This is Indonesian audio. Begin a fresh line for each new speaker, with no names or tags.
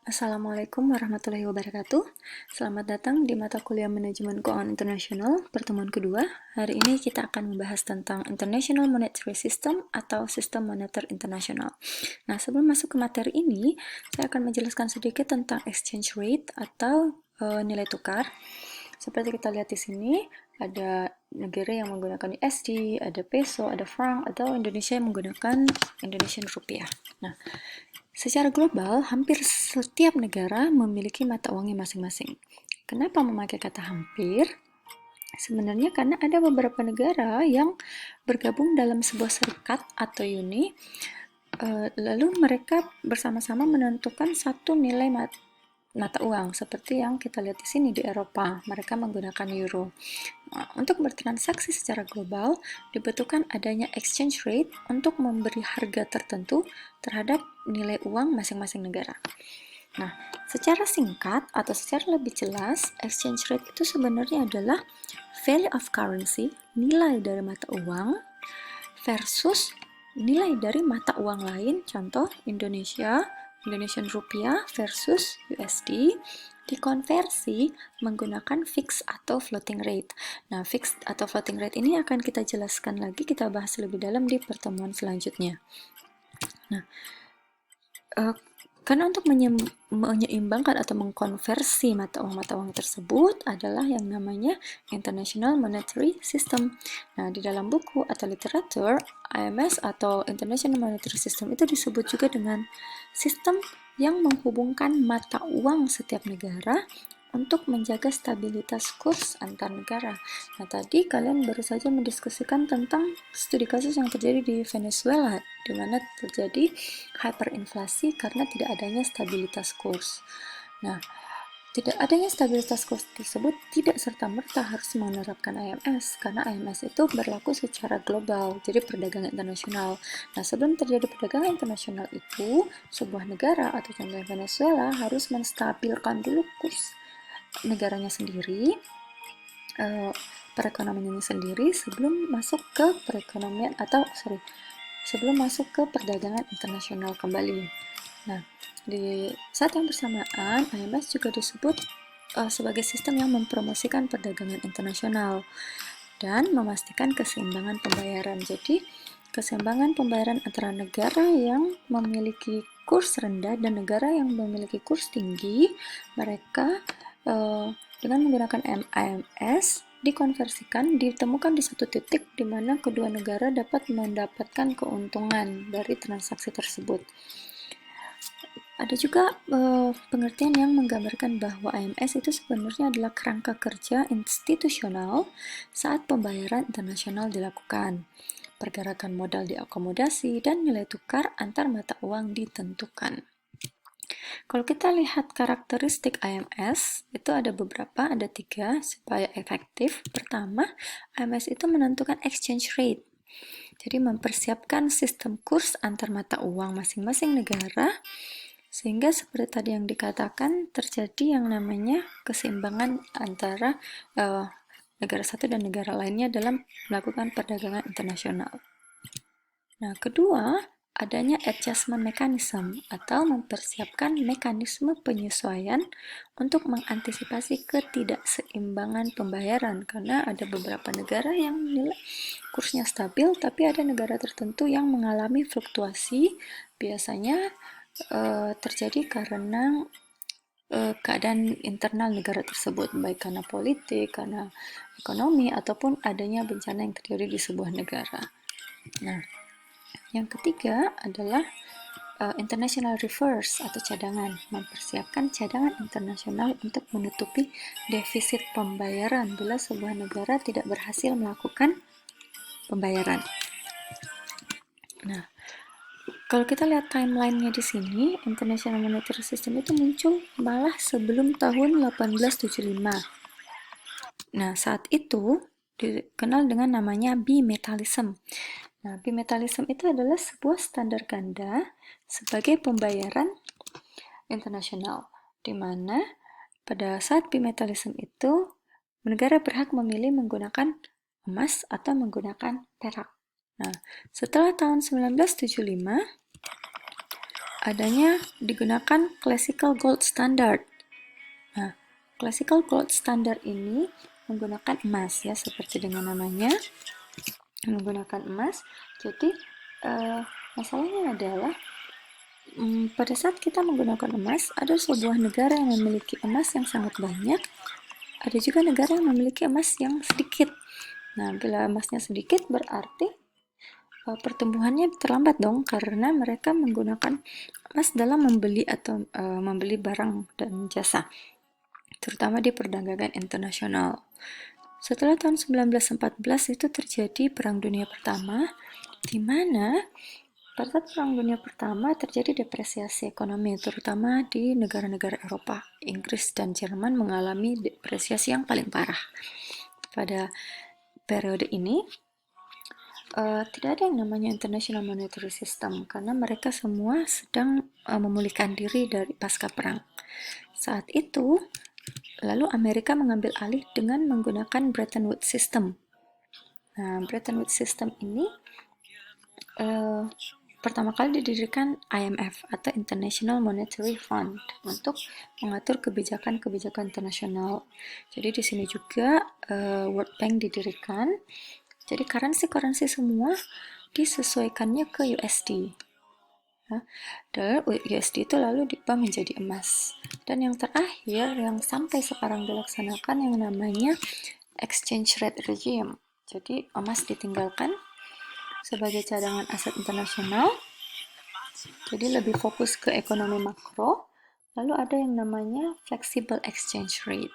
Assalamualaikum warahmatullahi wabarakatuh. Selamat datang di mata kuliah Manajemen Keuangan Internasional, pertemuan kedua. Hari ini kita akan membahas tentang International Monetary System atau Sistem Moneter Internasional. Nah, sebelum masuk ke materi ini, saya akan menjelaskan sedikit tentang exchange rate atau nilai tukar. Seperti kita lihat di sini, ada negara yang menggunakan USD, ada peso, ada franc, atau Indonesia yang menggunakan Indonesian rupiah. Nah, secara global, hampir setiap negara memiliki mata uangnya masing-masing. Kenapa memakai kata hampir? Sebenarnya karena ada beberapa negara yang bergabung dalam sebuah serikat atau uni, lalu mereka bersama-sama menentukan satu nilai mata uang, seperti yang kita lihat di sini di Eropa, mereka menggunakan euro. Nah, untuk bertransaksi secara global, dibutuhkan adanya exchange rate untuk memberi harga tertentu terhadap nilai uang masing-masing negara. Nah, secara singkat atau secara lebih jelas, exchange rate itu sebenarnya adalah value of currency, nilai dari mata uang, versus nilai dari mata uang lain, contoh Indonesian rupiah versus USD, dikonversi menggunakan fixed atau floating rate. Nah, fixed atau floating rate ini akan kita jelaskan lagi, kita bahas lebih dalam di pertemuan selanjutnya. Nah, karena untuk menyeimbangkan atau mengkonversi mata uang tersebut adalah yang namanya International Monetary System. Nah, di dalam buku atau literatur, IMS atau International Monetary System itu disebut juga dengan sistem yang menghubungkan mata uang setiap negara untuk menjaga stabilitas kurs antar negara. Nah, tadi kalian baru saja mendiskusikan tentang studi kasus yang terjadi di Venezuela, di mana terjadi hyperinflasi karena tidak adanya stabilitas kurs. Nah, tidak adanya stabilitas kurs tersebut tidak serta-merta harus menerapkan IMS, karena IMS itu berlaku secara global, jadi perdagangan internasional. Nah, sebelum terjadi perdagangan internasional itu, sebuah negara atau contohnya Venezuela harus menstabilkan dulu kurs negaranya sendiri, perekonomiannya sendiri sebelum masuk ke sebelum masuk ke perdagangan internasional kembali. Nah, di saat yang bersamaan, IMS juga disebut sebagai sistem yang mempromosikan perdagangan internasional dan memastikan keseimbangan pembayaran. Jadi, keseimbangan pembayaran antara negara yang memiliki kurs rendah dan negara yang memiliki kurs tinggi, mereka dengan menggunakan IMS ditemukan di satu titik di mana kedua negara dapat mendapatkan keuntungan dari transaksi tersebut. Ada juga pengertian yang menggambarkan bahwa IMS itu sebenarnya adalah kerangka kerja institusional saat pembayaran internasional dilakukan. Pergerakan modal diakomodasi dan nilai tukar antar mata uang ditentukan. Kalau kita lihat karakteristik IMS, itu ada beberapa, ada 3 supaya efektif. Pertama, IMS itu menentukan exchange rate. Jadi mempersiapkan sistem kurs antar mata uang masing-masing negara, sehingga seperti tadi yang dikatakan, terjadi yang namanya keseimbangan antara negara satu dan negara lainnya dalam melakukan perdagangan internasional. Nah, kedua, adanya adjustment mechanism atau mempersiapkan mekanisme penyesuaian untuk mengantisipasi ketidakseimbangan pembayaran, karena ada beberapa negara yang nilai kursnya stabil tapi ada negara tertentu yang mengalami fluktuasi, biasanya terjadi karena keadaan internal negara tersebut, baik karena politik, karena ekonomi, ataupun adanya bencana yang terjadi di sebuah negara. Nah, yang ketiga adalah international reserves atau cadangan, mempersiapkan cadangan internasional untuk menutupi defisit pembayaran bila sebuah negara tidak berhasil melakukan pembayaran. Nah, kalau kita lihat timelinenya di sini, International Monetary System itu muncul malah sebelum tahun 1875. Nah, saat itu dikenal dengan namanya bimetallism. Nah, bimetallism itu adalah sebuah standar ganda sebagai pembayaran internasional, di mana pada saat bimetallism itu negara berhak memilih menggunakan emas atau menggunakan perak. Nah, setelah tahun 1975, adanya digunakan classical gold standard. Nah, classical gold standard ini menggunakan emas ya, seperti dengan namanya, menggunakan emas. Jadi masalahnya adalah pada saat kita menggunakan emas, ada sebuah negara yang memiliki emas yang sangat banyak, ada juga negara yang memiliki emas yang sedikit. Nah, bila emasnya sedikit berarti pertumbuhannya terlambat dong, karena mereka menggunakan emas dalam membeli atau membeli barang dan jasa, terutama di perdagangan internasional. Setelah tahun 1914 itu terjadi Perang Dunia Pertama, di mana pada saat Perang Dunia Pertama terjadi depresiasi ekonomi, terutama di negara-negara Eropa. Inggris dan Jerman mengalami depresiasi yang paling parah. Pada periode ini, tidak ada yang namanya International Monetary System, karena mereka semua sedang memulihkan diri dari pasca perang. Saat itu, lalu Amerika mengambil alih dengan menggunakan Bretton Woods System. Nah, Bretton Woods System ini pertama kali didirikan IMF atau International Monetary Fund untuk mengatur kebijakan-kebijakan internasional. Jadi di sini juga World Bank didirikan. Jadi currency semua disesuaikannya ke USD. Dan USD itu lalu diubah menjadi emas. Dan yang terakhir yang sampai sekarang dilaksanakan yang namanya exchange rate regime. Jadi emas ditinggalkan sebagai cadangan aset internasional, jadi lebih fokus ke ekonomi makro. Lalu ada yang namanya flexible exchange rate.